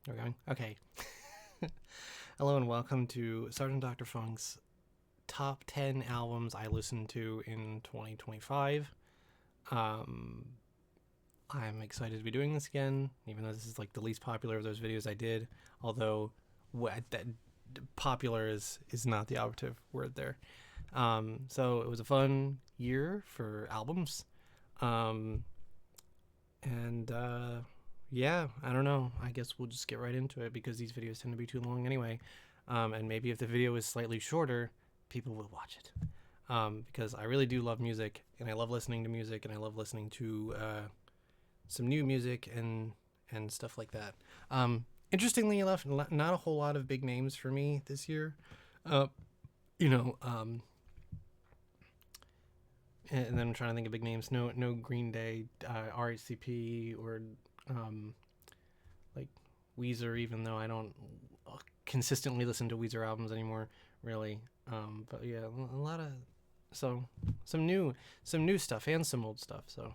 We're going? Okay. Hello and welcome to Sergeant Dr. Funk's top 10 albums I listened to in 2025. Um, I'm excited to be doing this again, even though this is like the least popular of those videos I did. Although, that popular is not the operative word there. So it was a fun year for albums. Um, and yeah, I don't know. I guess we'll just get right into it because these videos tend to be too long anyway. And maybe if the video is slightly shorter, people will watch it. Because I really do love music, and I love listening to music, and I love listening to some new music and stuff like that. Interestingly enough, not a whole lot of big names for me this year. Uh, you know, and then I'm trying to think of big names. No Green Day, RHCP, or um, like Weezer, even though I don't consistently listen to Weezer albums anymore, really. But yeah, a lot of some new stuff and some old stuff. So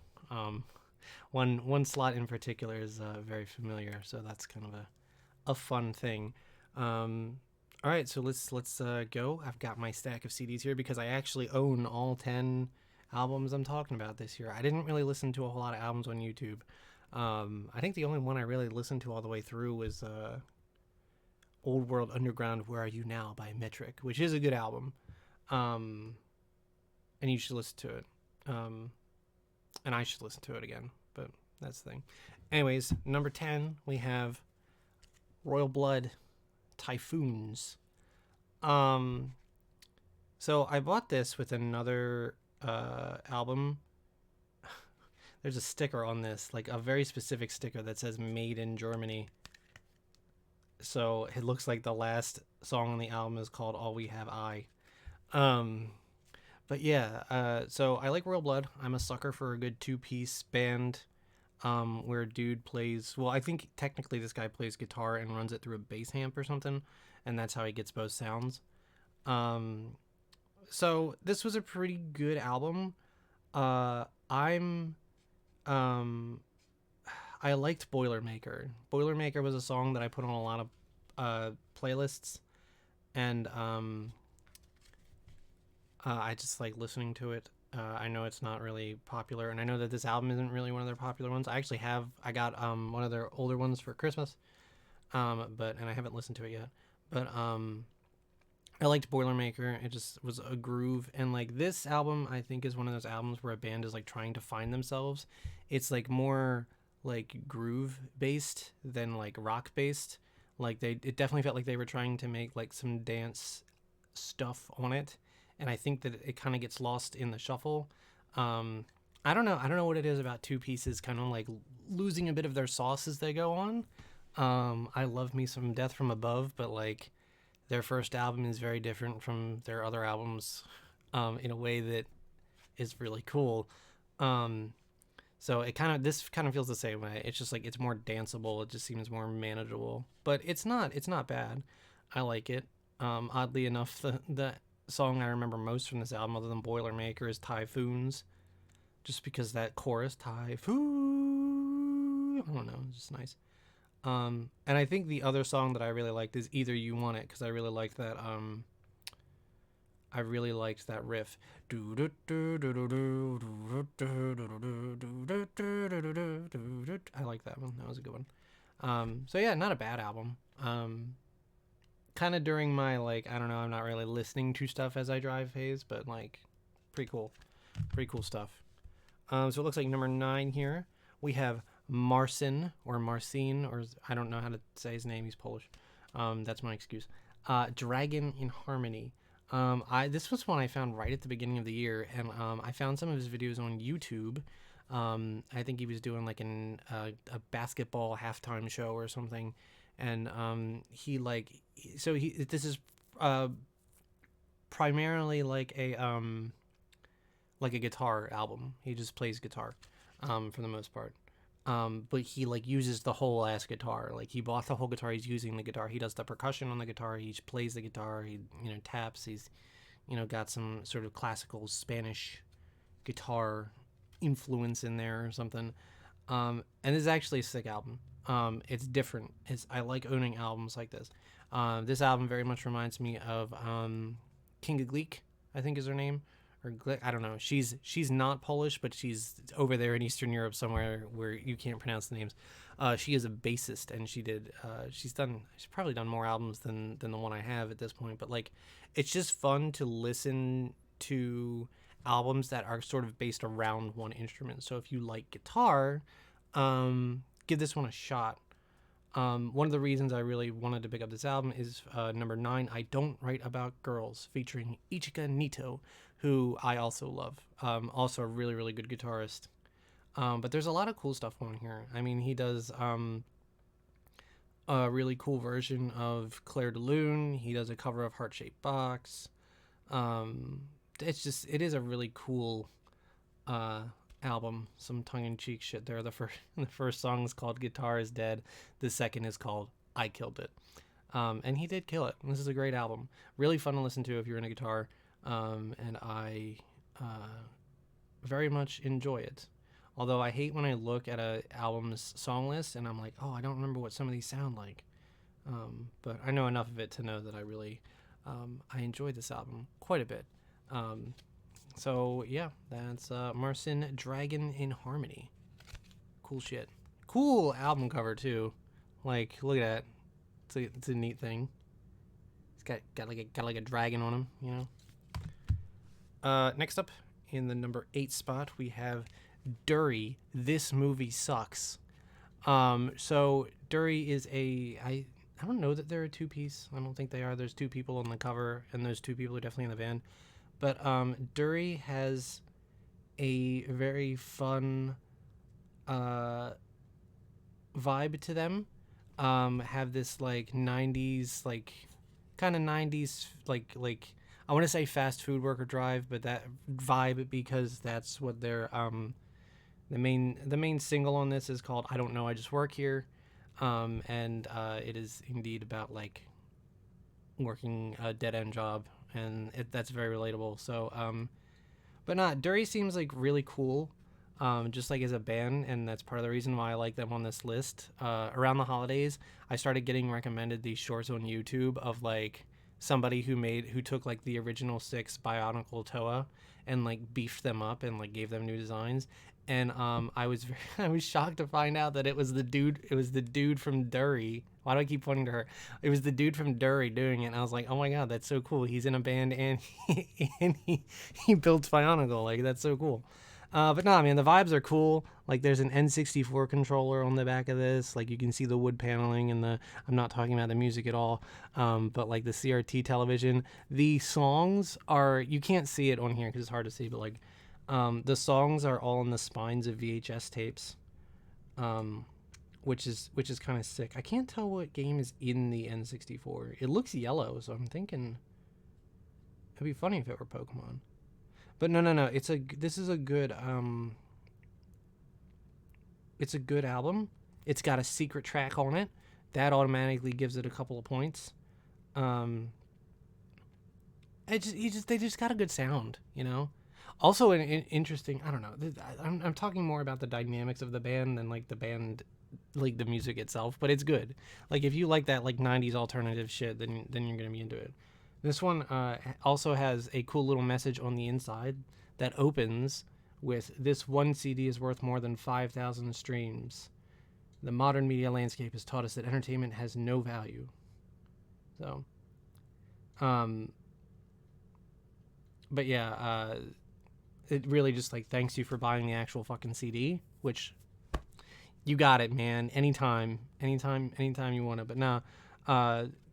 one slot in particular is very familiar, so that's kind of a fun thing. All right, so let's go. I've got my stack of CDs here because I actually own all 10 albums I'm talking about this year. I didn't really listen to a whole lot of albums on YouTube. I think the only one I really listened to all the way through was Old World Underground Where Are You Now by Metric, which is a good album. Um, and you should listen to it. And I should listen to it again, but that's the thing. Anyways, number 10, we have Royal Blood Typhoons. So I bought this with another album. There's a sticker on this, like a very specific sticker that says "Made in Germany." So it looks like the last song on the album is called "All We Have I." Um, but yeah, so I like Royal Blood. I'm a sucker for a good two-piece band, where a dude plays. Well, I think technically this guy plays guitar and runs it through a bass amp or something, and that's how he gets both sounds. Um, so this was a pretty good album. I'm um I liked Boilermaker. Boilermaker was a song that I put on a lot of playlists, and I just like listening to it. I know it's not really popular, and I know that this album isn't really one of their popular ones. I got one of their older ones for Christmas, and I haven't listened to it yet. But I liked Boilermaker. It just was a groove, and like this album, I think is one of those albums where a band is like trying to find themselves. It's like more like groove based than like rock based. Like it definitely felt like they were trying to make like some dance stuff on it, and I think that it kind of gets lost in the shuffle. Um, I don't know. I don't know what it is about two pieces kind of like losing a bit of their sauce as they go on. I love me some Death from Above, but like their first album is very different from their other albums, in a way that is really cool. Um, so this kind of feels the same way. It's just like it's more danceable. It just seems more manageable, but it's not bad. I like it. Oddly enough, the song I remember most from this album, other than Boilermaker, is Typhoons, just because that chorus Typhoon. I don't know, it's just nice. And I think the other song that I really liked is Either You Want It, because I really liked that. I really liked that riff. I like that one. That was a good one. So yeah, not a bad album. Kind of during my like I don't know, I'm not really listening to stuff as I drive phase, but like pretty cool stuff. So it looks like number 9 here we have Marcin or Marcin, or I don't know how to say his name. He's Polish. That's my excuse. Dragon in Harmony. This was one I found right at the beginning of the year, and I found some of his videos on YouTube. I think he was doing like a basketball halftime show or something, and this is uh, primarily like a guitar album. He just plays guitar, for the most part. But he like uses the whole ass guitar. Like he bought the whole guitar. He's using the guitar. He does the percussion on the guitar. He plays the guitar. He taps. He's got some sort of classical Spanish guitar influence in there or something. And this is actually a sick album. It's different. I like owning albums like this. This album very much reminds me of Kinga Gleek, I think is her name, or Glick. I don't know. She's not Polish, but she's over there in Eastern Europe somewhere where you can't pronounce the names. She is a bassist, and she's probably done more albums than the one I have at this point. But like, it's just fun to listen to albums that are sort of based around one instrument. So if you like guitar, give this one a shot. One of the reasons I really wanted to pick up this album is number 9, I Don't Write About Girls, featuring Ichika Nito, who I also love. Also a really, really good guitarist. But there's a lot of cool stuff on here. I mean, he does a really cool version of Claire de Lune. He does a cover of Heart Shaped Box. It is a really cool album. Some tongue-in-cheek shit there. The first song is called Guitar is Dead. The second is called I Killed It. And he did kill it. This is a great album. Really fun to listen to if you're into guitar. And I very much enjoy it. Although I hate when I look at a album's song list and I'm like, oh, I don't remember what some of these sound like. But I know enough of it to know that I really I enjoyed this album quite a bit. So yeah, that's Marcin Dragon in Harmony. Cool shit. Cool album cover too. Like, look at that. It's a neat thing. It's got like a dragon on him, you know. Next up in the number 8 spot we have Dury. This Movie Sucks. So Dury is I don't know that they're a 2-piece. I don't think they are. There's 2 people on the cover, and those 2 people are definitely in the band. But Dury has a very fun vibe to them. Have this like 90s, like kind of 90s, like I want to say fast food worker drive, but that vibe, because that's what they're the main single on this is called I Don't Know, I Just Work Here. And it is indeed about like working a dead end job, and that's very relatable. So but Dury seems like really cool, just like as a band, and that's part of the reason why I like them on this list. Around the holidays I started getting recommended these shorts on YouTube of like somebody who took like the original 6 Bionicle Toa and like beefed them up and like gave them new designs. And I was shocked to find out that it was the dude from Dury. Why do I keep pointing to her? It was the dude from Dury doing it, and I was like, oh my god, that's so cool. He's in a band and he builds Bionicle. Like, that's so cool. But no, man, the vibes are cool. Like, there's an N64 controller on the back of this. Like, you can see the wood paneling and I'm not talking about the music at all, but like the CRT television. The songs are, you can't see it on here because it's hard to see, but like, the songs are all on the spines of VHS tapes, which is kind of sick. I can't tell what game is in the N64. It looks yellow, so I'm thinking it'd be funny if it were Pokemon. But no. This is a good it's a good album. It's got a secret track on it that automatically gives it a couple of points. They just got a good sound, you know. Also, an interesting. I don't know. I'm talking more about the dynamics of the band than like the band, like the music itself. But it's good. Like, if you like that like '90s alternative shit, then you're gonna be into it. This one also has a cool little message on the inside that opens with, "This one CD is worth more than 5,000 streams. The modern media landscape has taught us that entertainment has no value." So, but yeah, it really just like thanks you for buying the actual fucking CD, which you got it, man. Anytime you want it. But no,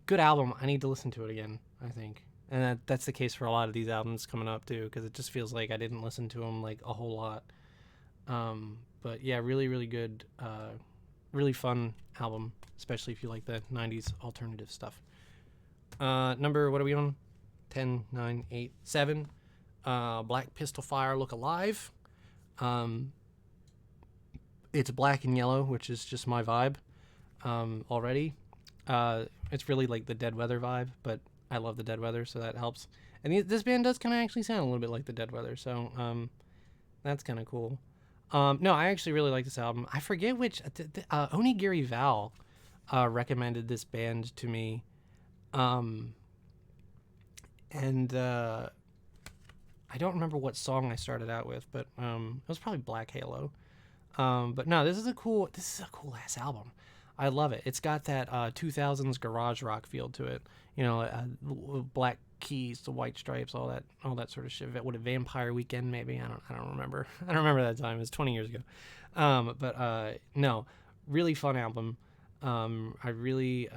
good album. I need to listen to it again, I think. And that's the case for a lot of these albums coming up too, because it just feels like I didn't listen to them like a whole lot. But yeah, really, really good, really fun album, especially if you like the 90s alternative stuff. Number, what are we on? 10, 9, 8, 7. Black Pistol Fire, Look Alive. It's black and yellow, which is just my vibe already. It's really like the Dead Weather vibe, but I love the Dead Weather, so that helps. And this band does kind of actually sound a little bit like the Dead Weather, so that's kind of cool. No, I actually really like this album. I forget which Onigiri Val recommended this band to me. Um, and I don't remember what song I started out with, but it was probably Black Halo. But no, this is a cool ass album. I love it. It's got that 2000s garage rock feel to it. You know, black keys, the white stripes, all that sort of shit. What a Vampire Weekend maybe. I don't remember. I don't remember that time. It was 20 years ago. But no, really fun album. I really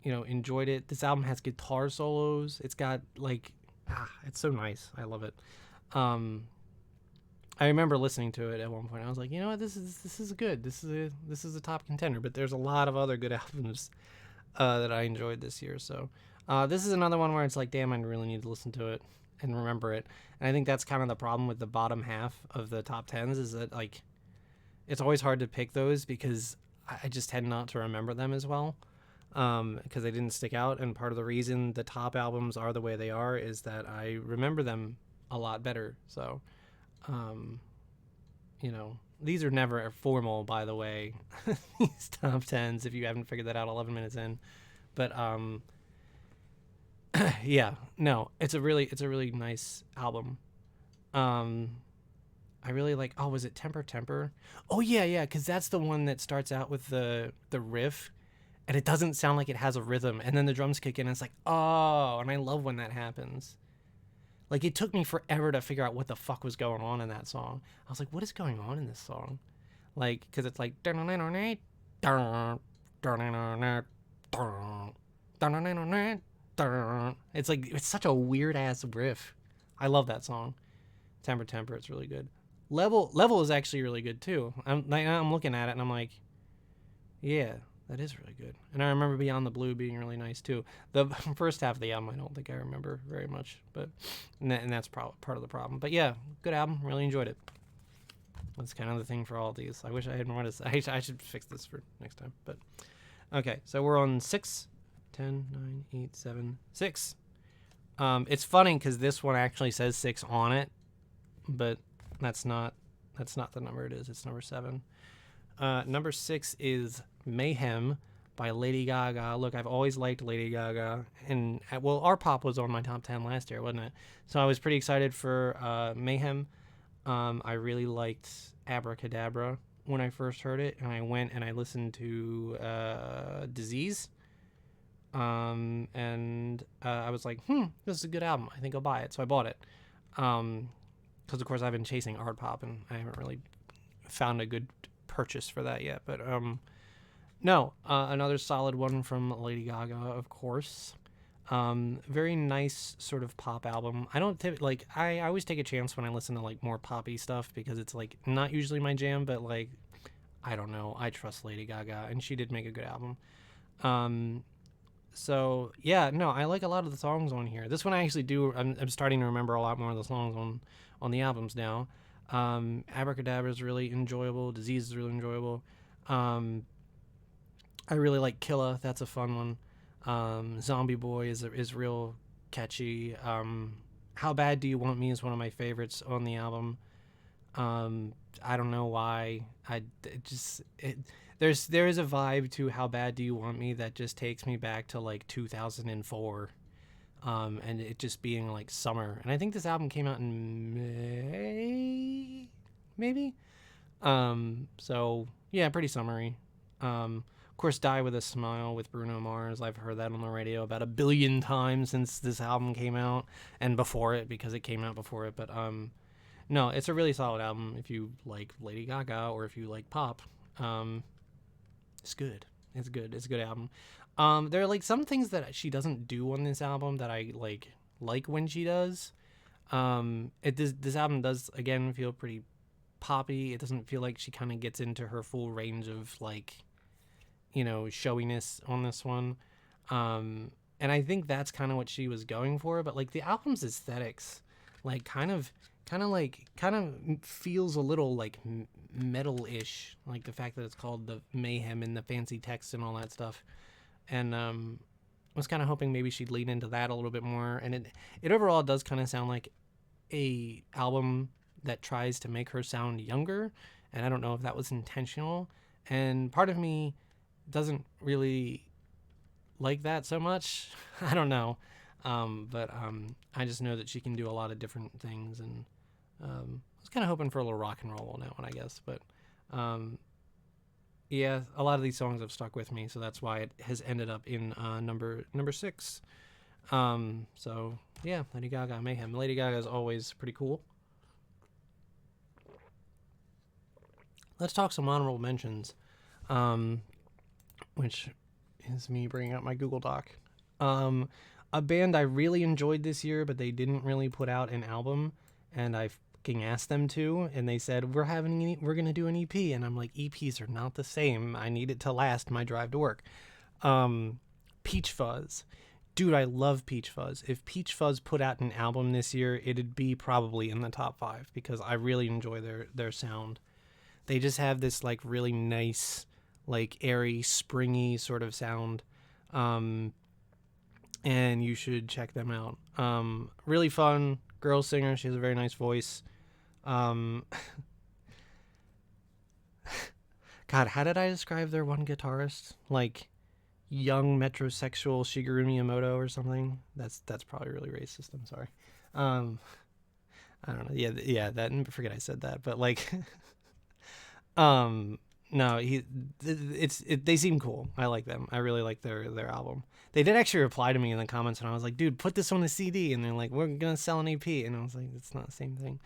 enjoyed it. This album has guitar solos. It's got it's so nice. I love it. Um, I remember listening to it at one point. I was like, you know what, this is good. This is a top contender. But there's a lot of other good albums that I enjoyed this year. So this is another one where it's like, damn, I really need to listen to it and remember it. And I think that's kind of the problem with the bottom half of the top tens is that like it's always hard to pick those because I just tend not to remember them as well because they didn't stick out. And part of the reason the top albums are the way they are is that I remember them a lot better. So. Um, these are never formal, by the way. These top tens, if you haven't figured that out 11 minutes in. But yeah, no, it's a really nice album. Um, I really like. Oh, was it Temper Temper? Oh yeah, because that's the one that starts out with the riff, and it doesn't sound like it has a rhythm, and then the drums kick in, and it's like, oh, and I love when that happens. Like, it took me forever to figure out what the fuck was going on in that song. I was like, what is going on in this song? Like, because it's like... It's like, it's such a weird-ass riff. I love that song. Temper Temper, it's really good. Level is actually really good, too. I'm looking at it, and I'm like, yeah, that is really good. And I remember Beyond the Blue being really nice too. The first half of the album I don't think I remember very much, but and that's part of the problem. But yeah, good album. Really enjoyed it. That's kind of the thing for all of these. I wish I had more to say. I should fix this for next time. But okay, so we're on 6, 10, 9, 8, 7, 6. It's funny because this one actually says 6 on it, but that's not the number it is. It's number 7. Number 6 is Mayhem by Lady Gaga. Look, I've always liked Lady Gaga, and well, Our Pop was on my top 10 last year, wasn't it? So I was pretty excited for Mayhem. I really liked Abracadabra when I first heard it, and I went and I listened to Disease. And I was like, this is a good album. I think I'll buy it. So I bought it. Because of course I've been chasing Art Pop, and I haven't really found a good purchase for that yet. But no, another solid one from Lady Gaga, of course. Very nice sort of pop album. I don't I always take a chance when I listen to like more poppy stuff because it's like not usually my jam, but like I don't know, I trust Lady Gaga, and she did make a good album. So yeah, no, I like a lot of the songs on here. This one I actually do. I'm starting to remember a lot more of the songs on the albums now. Abracadabra is really enjoyable. Disease is really enjoyable. I really like Killa. That's a fun one. Zombie Boy is real catchy. How Bad Do You Want Me is one of my favorites on the album. I don't know why. There is a vibe to How Bad Do You Want Me that just takes me back to like 2004. And it just being like summer. And I think this album came out in May, maybe. So yeah, pretty summery. Of course, Die With a Smile with Bruno Mars. I've heard that on the radio about 1 billion times since this album came out, and before it because it came out before it. But no, it's a really solid album if you like Lady Gaga or if you like pop. It's good. It's good. It's a good album. There are like some things that she doesn't do on this album that I like when she does. This album does again feel pretty poppy. It doesn't feel like she kind of gets into her full range of like, showiness on this one. And I think that's kind of what she was going for. But like the album's aesthetics, like kind of feels a little like metal-ish, like the fact that it's called the Mayhem and the fancy text and all that stuff. And I was kind of hoping maybe she'd lean into that a little bit more. And it overall does kind of sound like a album that tries to make her sound younger, and I don't know if that was intentional. And part of me doesn't really like that so much. I don't know. But I just know that she can do a lot of different things, and I was kind of hoping for a little rock and roll on that one, I guess. But yeah, a lot of these songs have stuck with me, so that's why it has ended up in number 6. So yeah, Lady Gaga, Mayhem. Lady Gaga is always pretty cool. Let's talk some honorable mentions, which is me bringing up my Google Doc. A band I really enjoyed this year, but they didn't really put out an album, and I fucking asked them to, and they said we're gonna do an EP, and I'm like, EPs are not the same. I need it to last my drive to work. Peach Fuzz. Dude, I love Peach Fuzz. If Peach Fuzz put out an album this year, it'd be probably in the top 5 because I really enjoy their sound. They just have this like really nice, like airy, springy sort of sound. And you should check them out. Really fun girl singer. She has a very nice voice. God, how did I describe their one guitarist? Like young metrosexual Shigeru Miyamoto or something. That's probably really racist. I'm sorry. I don't know. Yeah. That. Forget I said that. But like, no, they seem cool. I like them. I really like their album. They did actually reply to me in the comments, and I was like, dude, put this on the CD. And they're like, we're gonna sell an EP, and I was like, it's not the same thing.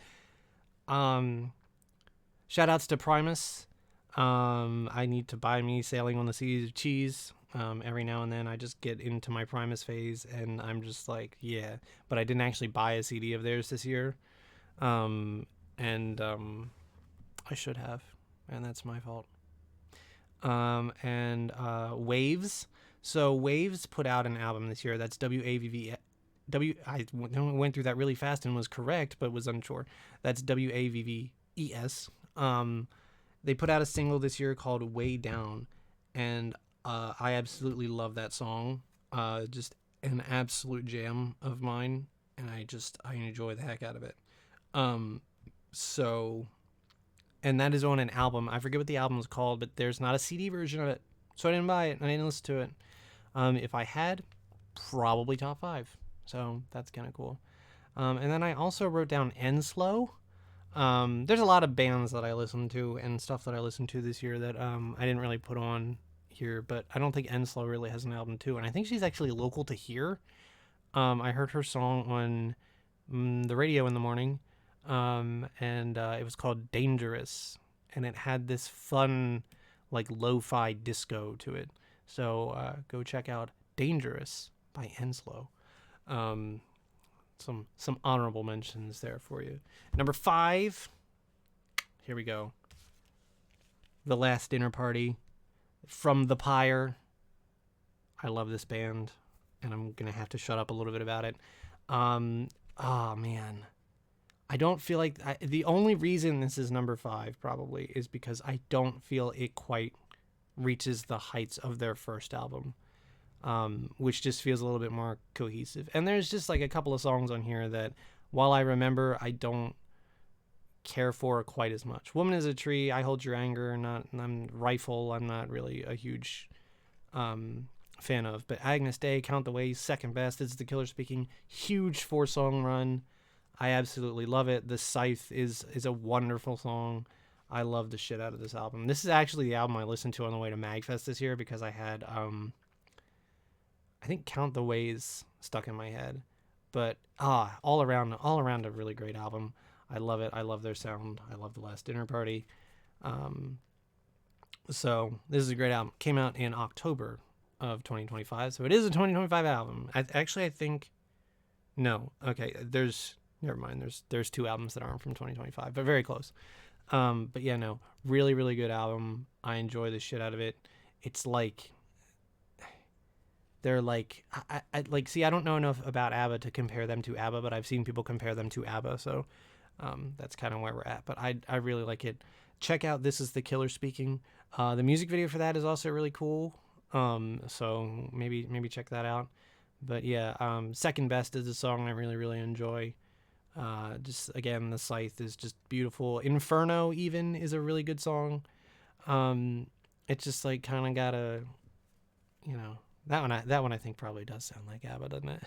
Shout outs to Primus. I need to buy me Sailing on the Seas of Cheese. Every now and then I just get into my Primus phase, and I'm just like, yeah. But I didn't actually buy a CD of theirs this year. I should have, and that's my fault. Waves. So Waves put out an album this year. That's WAVV. I went through that really fast and was correct, but was unsure. That's WAVVES. They put out a single this year called Way Down, and I absolutely love that song. Just an absolute jam of mine, and I enjoy the heck out of it. And that is on an album. I forget what the album is called, but there's not a CD version of it, so I didn't buy it and I didn't listen to it. If I had, probably top 5. So that's kind of cool. And then I also wrote down Enslow. There's a lot of bands that I listened to and stuff that I listened to this year that I didn't really put on here, but I don't think Enslow really has an album too. And I think she's actually local to here. I heard her song on the radio in the morning, and it was called Dangerous, and it had this fun, like lo-fi disco to it. So go check out Dangerous by Enslow. Some honorable mentions there for you. Number 5, here we go. The Last Dinner Party, From the Pyre. I love this band, and I'm gonna have to shut up a little bit about it. Oh man, I don't feel like the only reason this is number 5 probably is because I don't feel it quite reaches the heights of their first album, which just feels a little bit more cohesive. And there's just like a couple of songs on here that, while I remember, I don't care for quite as much. Woman is a Tree, I Hold Your Anger, I'm Rifle, I'm not really a huge fan of. But Agnes Day, Count the Ways, Second Best, It's the Killer Speaking, huge 4-song run. I absolutely love it. The Scythe is a wonderful song. I love the shit out of this album. This is actually the album I listened to on the way to MagFest this year because I had I think Count the Ways stuck in my head. But all around a really great album. I love it. I love their sound. I love The Last Dinner Party. So this is a great album. Came out in October of 2025. So it is a 2025 album. I think no. Okay, never mind. There's 2 albums that aren't from 2025, but very close. But yeah, no, really, really good album. I enjoy the shit out of it. It's like, they're like, I don't know enough about ABBA to compare them to ABBA, but I've seen people compare them to ABBA. So, that's kind of where we're at, but I really like it. Check out This Is the Killer Speaking. The music video for that is also really cool. So maybe check that out. But yeah, Second Best is a song I really, really enjoy. Just again, the Scythe is just beautiful. Inferno even is a really good song. It's just like kind of got a, that one I think probably does sound like ABBA, doesn't it?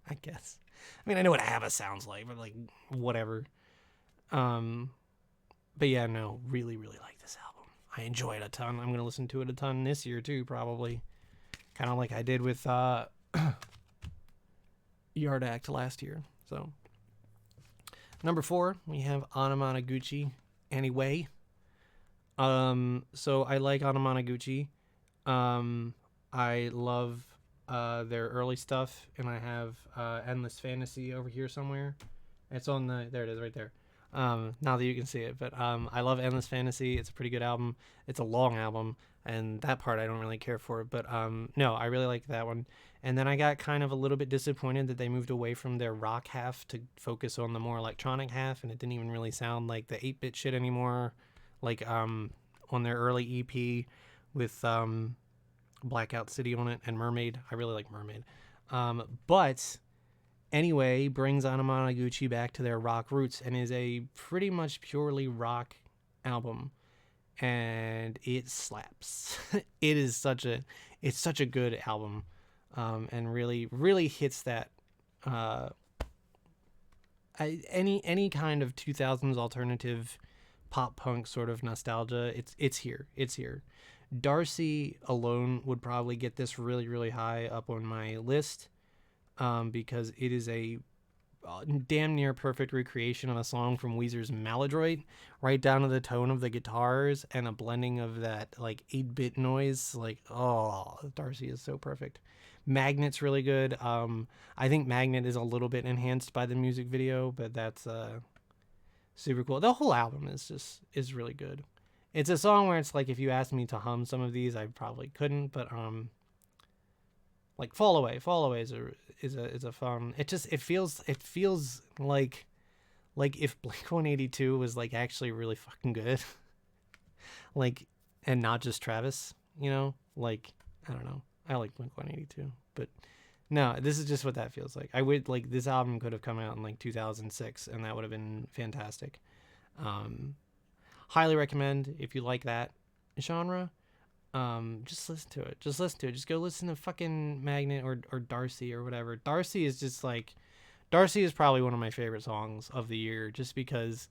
I guess. I mean, I know what ABBA sounds like, but like whatever. But yeah, no, really, really like this album. I enjoy it a ton. I'm gonna listen to it a ton this year too, probably. Kind of like I did with Yard Act last year. So number 4, we have Anamanaguchi. Anyway, so I like Anamanaguchi. I love their early stuff, and I have Endless Fantasy over here somewhere. It's on there it is right there. Now that you can see it, but I love Endless Fantasy. It's a pretty good album. It's a long album, and that part I don't really care for, but no, I really like that one. And then I got kind of a little bit disappointed that they moved away from their rock half to focus on the more electronic half, and it didn't even really sound like the 8-bit shit anymore, like on their early EP with Blackout City on it and Mermaid. I really like Mermaid. But anyway, brings Anamanaguchi back to their rock roots and is a pretty much purely rock album, and it slaps. It's such a good album, and really hits that any kind of 2000s alternative pop punk sort of nostalgia. It's here. Darcy alone would probably get this really high up on my list, because it is a damn near perfect recreation of a song from Weezer's Maladroit, right down to the tone of the guitars and a blending of that like 8-bit noise. Like, oh, Darcy is so perfect. Magnet's really good. I think Magnet is a little bit enhanced by the music video, but that's super cool. The whole album is really good. It's a song where it's like, if you asked me to hum some of these, I probably couldn't, but like Fall Away is a fun. It feels like if Blink-182 was like actually really fucking good, like, and not just Travis, like, I don't know. I like Blink-182, but no, this is just what that feels like. I would like, this album could have come out in like 2006, and that would have been fantastic. Highly recommend if you like that genre. Just listen to it. Just go listen to fucking Magnet or Darcy or whatever. Darcy is probably one of my favorite songs of the year, just because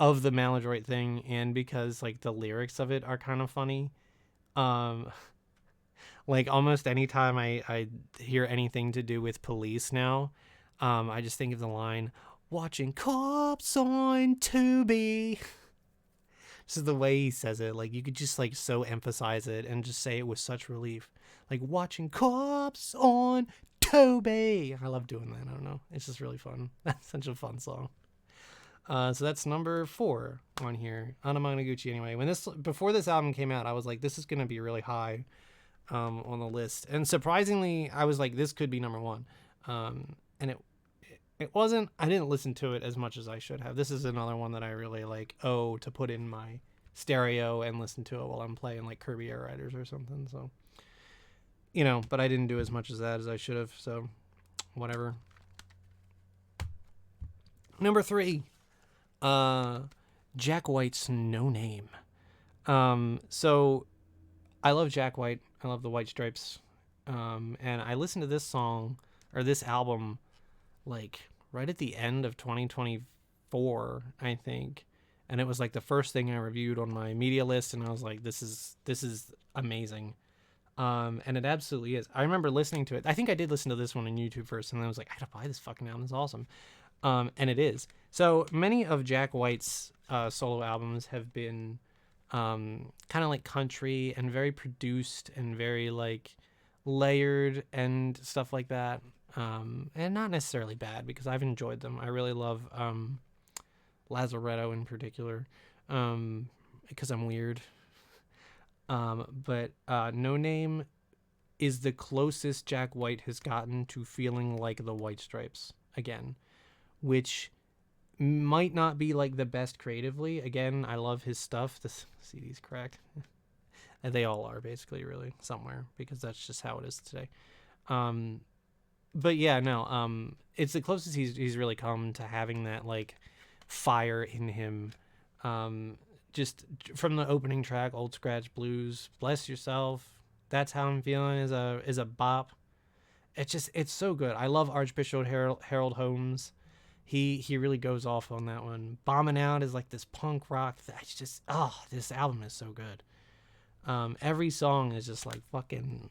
of the Maladroit thing, and because like the lyrics of it are kind of funny. Like almost anytime I hear anything to do with police now, I just think of the line, "Watching cops on Tubi." This is the way he says it. Like, you could just like so emphasize it and just say it with such relief. Like, watching cops on Tubi. I love doing that. I don't know. It's just really fun. That's such a fun song. So that's number 4 on here. Anamanaguchi. Anyway, before this album came out, I was like, this is gonna be really high on the list. And surprisingly, I was like, this could be number 1. And it wasn't. I didn't listen to it as much as I should have. This is another one that I really like to put in my stereo and listen to it while I'm playing like Kirby Air Riders or something. So, but I didn't do as much as that as I should have. So, whatever. Number 3, Jack White's No Name. So I love Jack White. I love the White Stripes. And I listened to this song or this album like right at the end of 2024, I think. And it was like the first thing I reviewed on my media list, and I was like, this is amazing. And it absolutely is. I remember listening to it. I think I did listen to this one on YouTube first, and then I was like, I gotta buy this fucking album. It's awesome. And it is. So many of Jack White's solo albums have been kind of like country and very produced and very like layered and stuff like that. And not necessarily bad, because I've enjoyed them. I really love Lazaretto in particular, because I'm weird. But No Name is the closest Jack White has gotten to feeling like the White Stripes again, which might not be like the best creatively. Again, I love his stuff. This CD's cracked. And they all are basically, really, somewhere, because that's just how it is today. but yeah, no, it's the closest he's really come to having that like fire in him. Um, just from the opening track, Old Scratch Blues, Bless Yourself. That's How I'm Feeling is a bop. It's so good. I love Archbishop Harold Holmes. He really goes off on that one. Bombing Out is like this punk rock. That's just this album is so good. Every song is just like fucking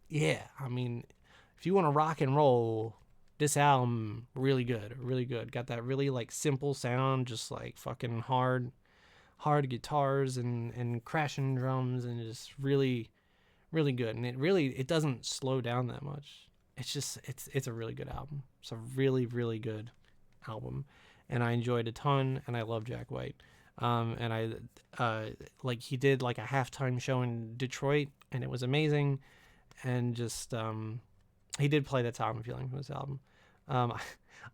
yeah. I mean, if you want to rock and roll, this album really good, really good. Got that really like simple sound, just like fucking hard guitars and crashing drums, and just really good. And it doesn't slow down that much. It's a really good album. It's a really good album, and I enjoyed a ton. And I love Jack White. And I like he did like a halftime show in Detroit, and it was amazing. And just he did play That's How I'm Feeling from this album. Um,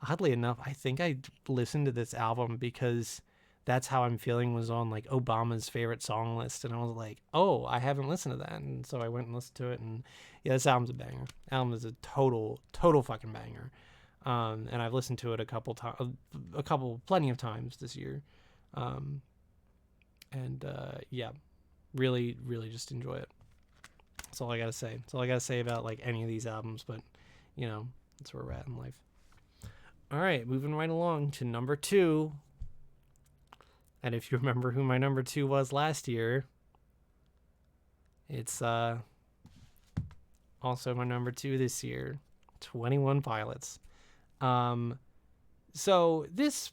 oddly enough, I think I listened to this album because That's How I'm Feeling was on like Obama's favorite song list, and I was like, oh, I haven't listened to that, and so I went and listened to it, and yeah, this album's a banger. Album is a total fucking banger. And I've listened to it plenty of times this year, um, and yeah, really just enjoy it. That's all I gotta say. That's all I gotta say about like any of these albums, but you know, that's where we're at in life. All right, moving right along to number 2. And if you remember who my number 2 was last year, it's also my number 2 this year, 21 Pilots. So this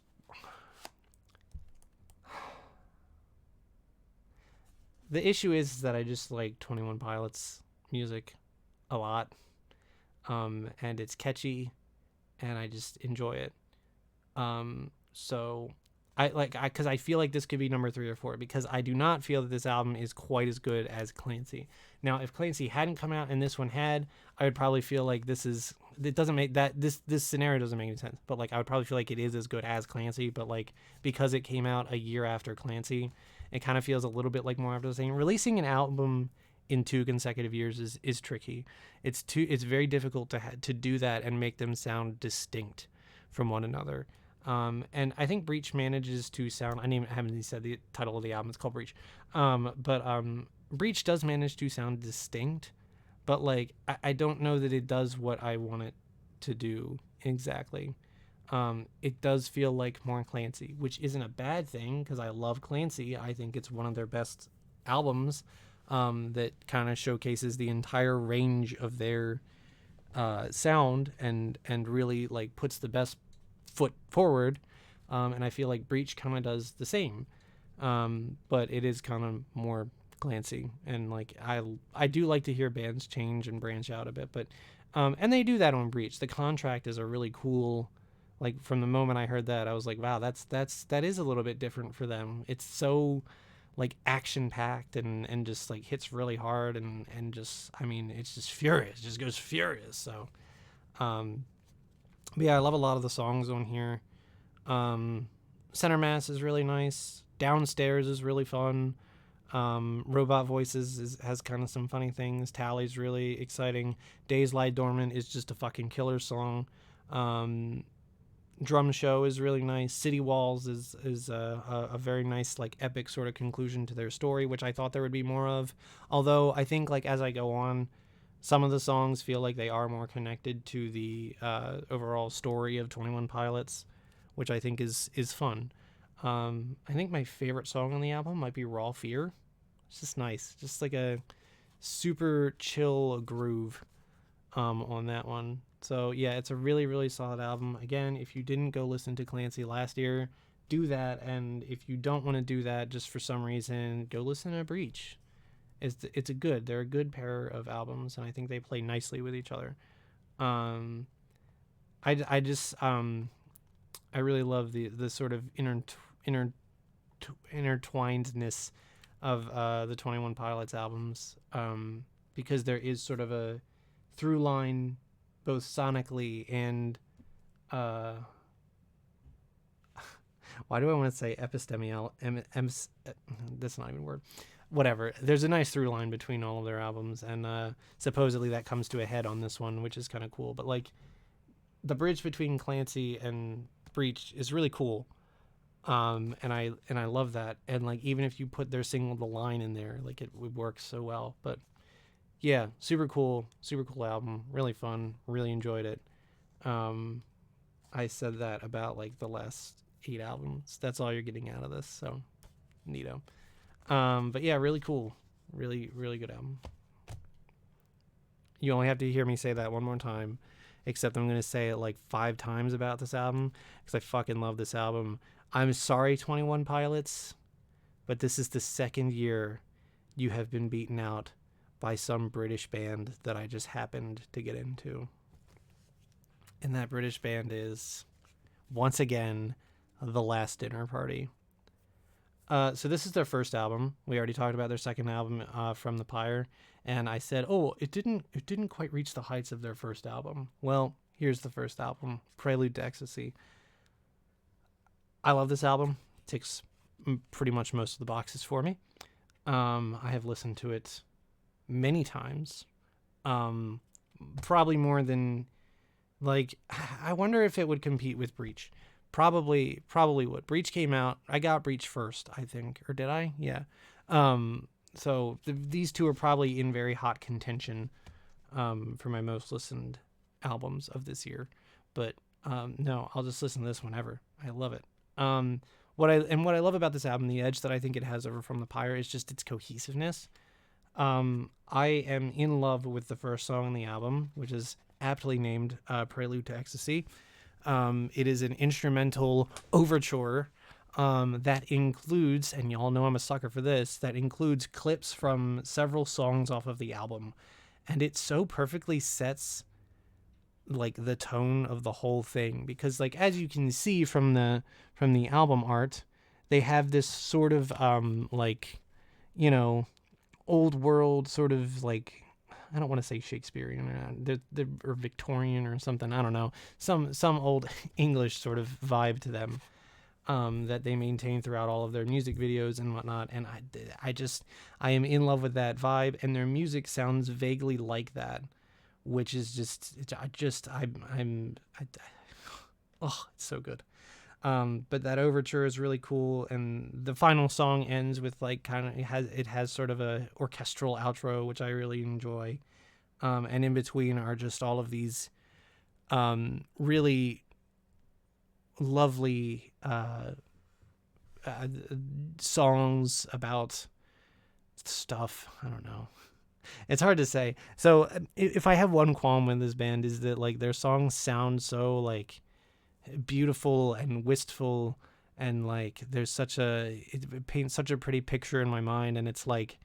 the issue is that I just like 21 Pilots music a lot. And it's catchy and I just enjoy it. So because I feel like this could be number 3 or 4 because I do not feel that this album is quite as good as Clancy. Now, if Clancy hadn't come out and this one had, I would probably feel like it doesn't make that this scenario doesn't make any sense. But like I would probably feel like it is as good as Clancy, but like because it came out a year after Clancy, it kind of feels a little bit like more after the same. Releasing an album in 2 consecutive years is tricky. It's very difficult to do that and make them sound distinct from one another. And I think Breach manages to sound. Haven't even said the title of the album. It's called Breach. But Breach does manage to sound distinct, but like I don't know that it does what I want it to do exactly. It does feel like more Clancy, which isn't a bad thing because I love Clancy. I think it's one of their best albums that kind of showcases the entire range of their sound and really like puts the best foot forward. And I feel like Breach kind of does the same, but it is kind of more Clancy. And like I do like to hear bands change and branch out a bit, but and they do that on Breach. The Contract is a really cool. Like from the moment I heard that, I was like, wow, that is a little bit different for them. It's so like action packed and just like hits really hard and just I mean it's just furious, it just goes furious. So but yeah, I love a lot of the songs on here. Center Mass is really nice. Downstairs is really fun. Robot Voices has kind of some funny things. Tally's really exciting. Days Lie Dormant is just a fucking killer song. Drum Show is really nice. City Walls is a very nice like epic sort of conclusion to their story, which I thought there would be more of. Although I think like as I go on, some of the songs feel like they are more connected to the overall story of 21 Pilots, which I think is fun. I think my favorite song on the album might be Raw Fear. It's just nice, just like a super chill groove on that one. So yeah, it's a really solid album. Again, if you didn't go listen to Clancy last year, do that. And if you don't want to do that just for some reason, go listen to Breach. They're a good pair of albums, and I think they play nicely with each other. I really love the sort of intertwinedness of the 21 Pilots albums, because there is sort of a through line both sonically and why do I want to say epistemial that's not even a word. whatever. There's a nice through line between all of their albums, and supposedly that comes to a head on this one, which is kind of cool. But like the bridge between Clancy and Breach is really cool. And I love that. And like even if you put their single The Line in there, like it works so well. But yeah, super cool album, really fun, really enjoyed it. I said that about like the last 8 albums. That's all you're getting out of this, so neato. But yeah, really cool, really good album. You only have to hear me say that one more time, except I'm gonna say it like 5 times about this album because I fucking love this album. I'm sorry, 21 Pilots, but this is the second year you have been beaten out by some British band that I just happened to get into. And that British band is, once again, The Last Dinner Party. So this is their first album. We already talked about their second album, From the Pyre, and I said, "Oh, it didn't quite reach the heights of their first album." Well, here's the first album, Prelude to Ecstasy. I love this album. It ticks pretty much most of the boxes for me. I have listened to it many times, probably more than like. I wonder if it would compete with Breach. Probably would. Breach came out. I got Breach first, I think, or did I? Yeah. So these two are probably in very hot contention for my most listened albums of this year. But no, I'll just listen to this whenever. I love it. What I love about this album, the edge that I think it has over From the Pyre, is just its cohesiveness. I am in love with the first song on the album, which is aptly named Prelude to Ecstasy. It is an instrumental overture that includes, and y'all know I'm a sucker for this, that includes clips from several songs off of the album. And it so perfectly sets like the tone of the whole thing, because like as you can see from the album art, they have this sort of like, you know, old world sort of like, I don't want to say Shakespearean or Victorian or something. I don't know. Some old English sort of vibe to them that they maintain throughout all of their music videos and whatnot. And I am in love with that vibe, and their music sounds vaguely like that, which is it's so good. But that overture is really cool, and the final song ends with like kind of it has sort of a orchestral outro, which I really enjoy. And in between are just all of these really lovely songs about stuff. I don't know. It's hard to say. So if I have one qualm with this band, is that like their songs sound so like beautiful and wistful, and like it paints such a pretty picture in my mind, and it's like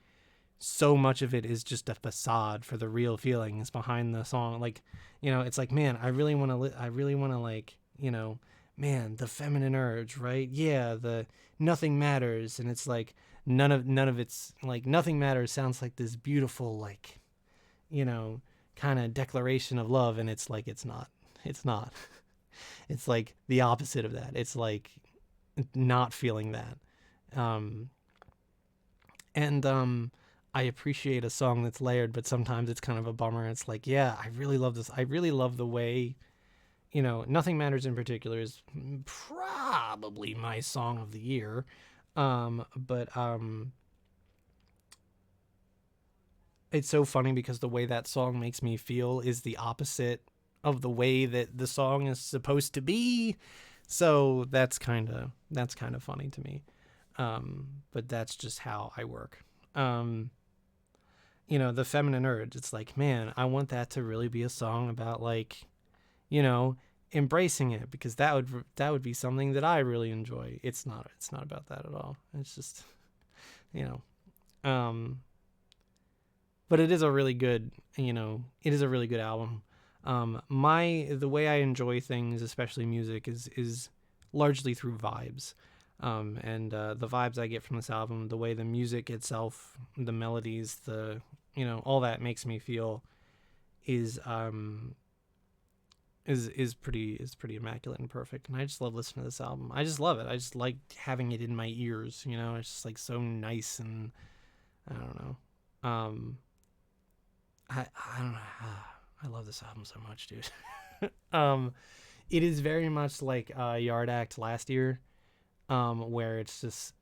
so much of it is just a facade for the real feelings behind the song. Like, you know, it's like, man, I really want to like, you know, man, the feminine urge, right? Yeah, the nothing matters, and it's like none of it's like nothing matters sounds like this beautiful, like, you know, kind of declaration of love, and it's like it's not. It's like the opposite of that. It's like not feeling that. I appreciate a song that's layered, but sometimes it's kind of a bummer. It's like, yeah, I really love this. I really love the way, you know, Nothing Matters in particular is probably my song of the year. But it's so funny because the way that song makes me feel is the opposite of the way that the song is supposed to be. So that's kind of funny to me. But that's just how I work. You know, the feminine urge, it's like, man, I want that to really be a song about like, you know, embracing it, because that would be something that I really enjoy. It's not about that at all. It's just, you know, but it is a really good, you know, it is a really good album. The way I enjoy things, especially music, is largely through vibes. And the vibes I get from this album, the way the music itself, the melodies, you know, all that makes me feel is pretty immaculate and perfect. And I just love listening to this album. I just love it. I just like having it in my ears, you know. It's just like so nice, and I don't know. I don't know. I love this album so much, dude. um, it is very much like Yard Act last year, where it's just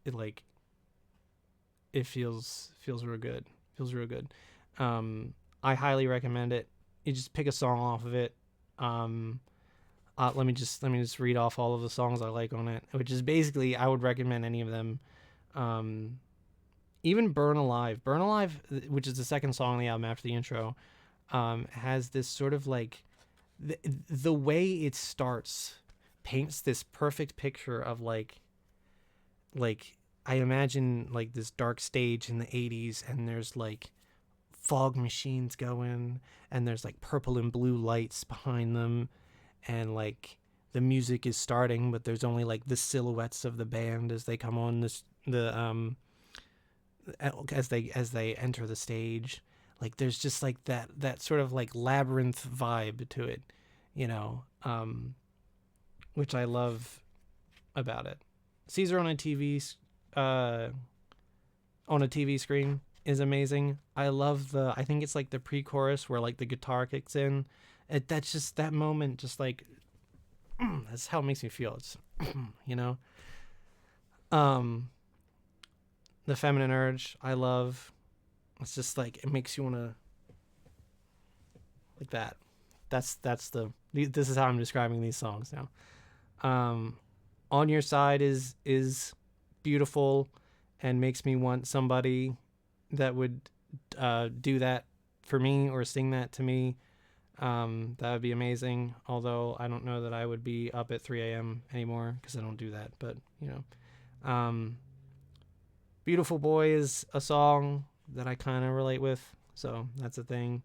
it feels real good. Feels real good. I highly recommend it. You just pick a song off of it. Let me just read off all of the songs I like on it, which is basically I would recommend any of them. Um, Even Burn Alive. Burn Alive, which is the second song on the album after the intro, has this sort of like the way it starts paints this perfect picture of like I imagine like this dark stage in the 80s, and there's like fog machines going, and there's like purple and blue lights behind them, and like the music is starting, but there's only like the silhouettes of the band as they come on as they enter the stage. Like there's just like that sort of like labyrinth vibe to it, you know, which I love about it. Caesar uh, on a TV screen is amazing. I think it's like the pre-chorus where like the guitar kicks in. That's just that moment, just like that's how it makes me feel. It's you know, um, the Feminine Urge I love. It's just like it makes you wanna like that. This is how I'm describing these songs now. On Your Side is beautiful and makes me want somebody that would do that for me or sing that to me. That would be amazing. Although I don't know that I would be up at 3 a.m. anymore because I don't do that. But you know, Beautiful Boy is a song that I kind of relate with, so that's a thing.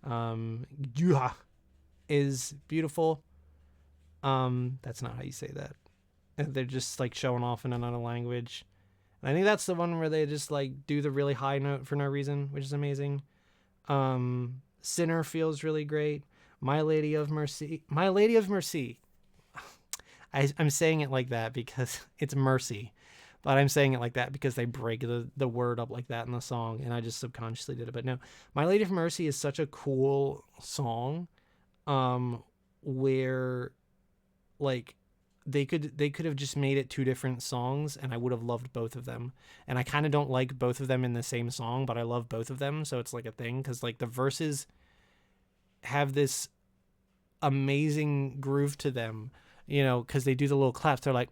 Juha is beautiful. That's not how you say that. They're just like showing off in another language. And I think that's the one where they just like do the really high note for no reason, which is amazing. Sinner feels really great. My Lady of Mercy. I'm saying it like that because it's mercy, but I'm saying it like that because they break the word up like that in the song, and I just subconsciously did it. But no, My Lady of Mercy is such a cool song, where like they could have just made it two different songs and I would have loved both of them. And I kind of don't like both of them in the same song, but I love both of them, so it's like a thing because like the verses have this amazing groove to them, you know, because they do the little claps. They're like,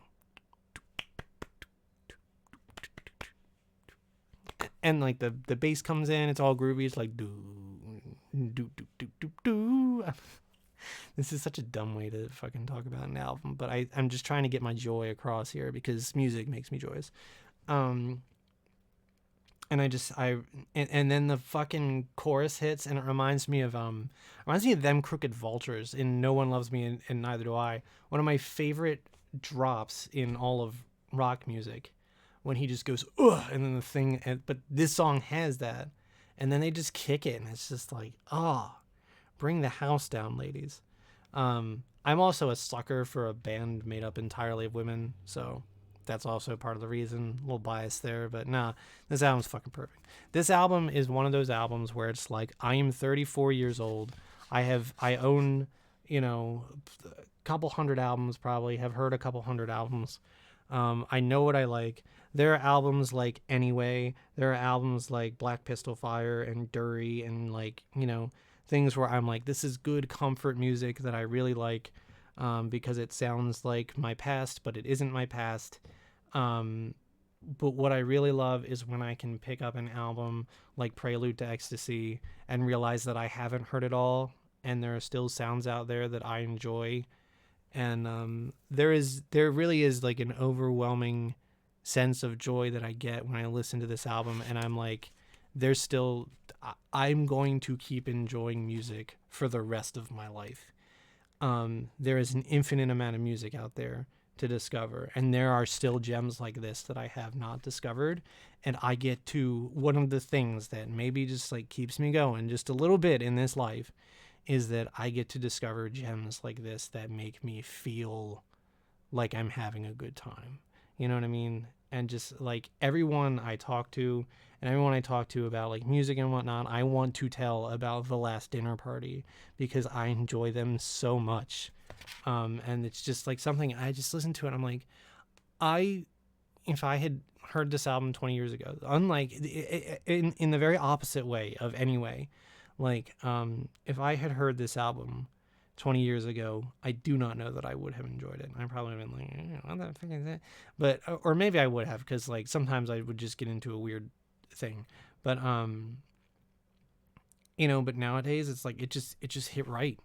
and like the bass comes in, it's all groovy. It's like do do do do do do. This is such a dumb way to fucking talk about an album, but I'm just trying to get my joy across here because music makes me joyous. Um, and and then the fucking chorus hits, and it reminds me of them Crooked Vultures in No One Loves Me and Neither Do I. One of my favorite drops in all of rock music, when he just goes ugh, and then but this song has that, and then they just kick it, and it's just like, oh, bring the house down, ladies. I'm also a sucker for a band made up entirely of women, so that's also part of the reason. A little biased there, but nah, this album's fucking perfect. This album is one of those albums where it's like, I am 34 years old. I own, you know, a couple hundred albums, probably have heard a couple hundred albums. I know what I like. There are albums like Anyway. There are albums like Black Pistol Fire and Dury and like, you know, things where I'm like, this is good comfort music that I really like, because it sounds like my past, but it isn't my past. But what I really love is when I can pick up an album like Prelude to Ecstasy and realize that I haven't heard it all, and there are still sounds out there that I enjoy. And there really is like an overwhelming sense of joy that I get when I listen to this album, and I'm like, I'm going to keep enjoying music for the rest of my life. There is an infinite amount of music out there to discover, and there are still gems like this that I have not discovered, and I get to, one of the things that maybe just like keeps me going just a little bit in this life is that I get to discover gems like this that make me feel like I'm having a good time. You know what I mean? And just like everyone I talk to and everyone I talk to about like music and whatnot, I want to tell about The Last Dinner Party because I enjoy them so much. And it's just like something I just listen to it. I'm like, I, if I had heard this album 20 years ago, unlike in the very opposite way of Anyway, like, if I had heard this album 20 years ago, I do not know that I would have enjoyed it. I probably would have been like, what the fuck is that? But, or maybe I would have, because like sometimes I would just get into a weird thing. But, but nowadays it's like, it just hit right.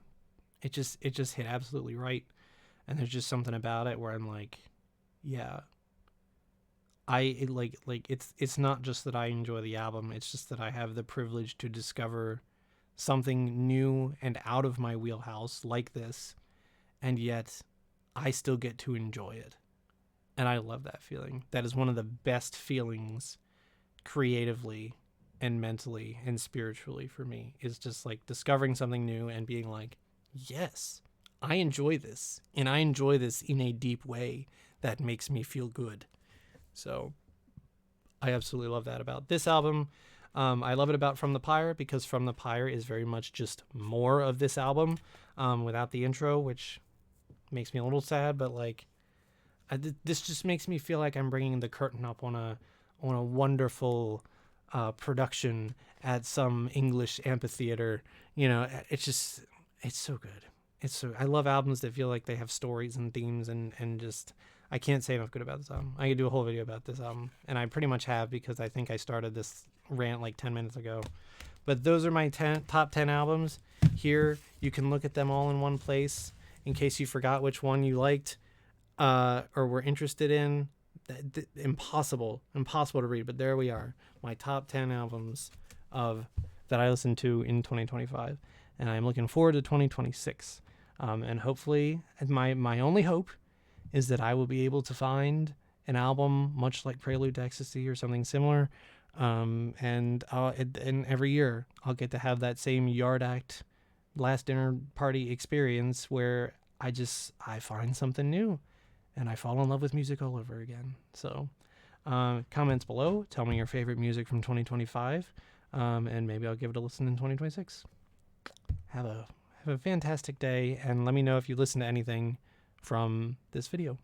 It just hit absolutely right. And there's just something about it where I'm like, yeah, it's not just that I enjoy the album, it's just that I have the privilege to discover something new and out of my wheelhouse like this, and yet I still get to enjoy it. And I love that feeling. That is one of the best feelings creatively and mentally and spiritually for me, is just like discovering something new and being like, yes, I enjoy this, and I enjoy this in a deep way that makes me feel good. So I absolutely love that about this album. I love it about From the Pyre because From the Pyre is very much just more of this album, without the intro, which makes me a little sad. But like, this just makes me feel like I'm bringing the curtain up on a wonderful production at some English amphitheater. It's so good. I love albums that feel like they have stories and themes and just, I can't say enough good about this album. I could do a whole video about this album, and I pretty much have, because I think I started this rant like 10 minutes ago. But those are my top 10 albums. Here, you can look at them all in one place in case you forgot which one you liked or were interested in. Impossible to read, but there we are. My top 10 albums that I listened to in 2025. And I'm looking forward to 2026. And hopefully, my only hope is that I will be able to find an album much like Prelude to Ecstasy or something similar. And every year I'll get to have that same Yard Act Last Dinner Party experience where I find something new and I fall in love with music all over again. So, comments below. Tell me your favorite music from 2025. And maybe I'll give it a listen in 2026. Have a fantastic day, and let me know if you listen to anything from this video.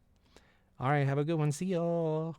All right, have a good one. See y'all.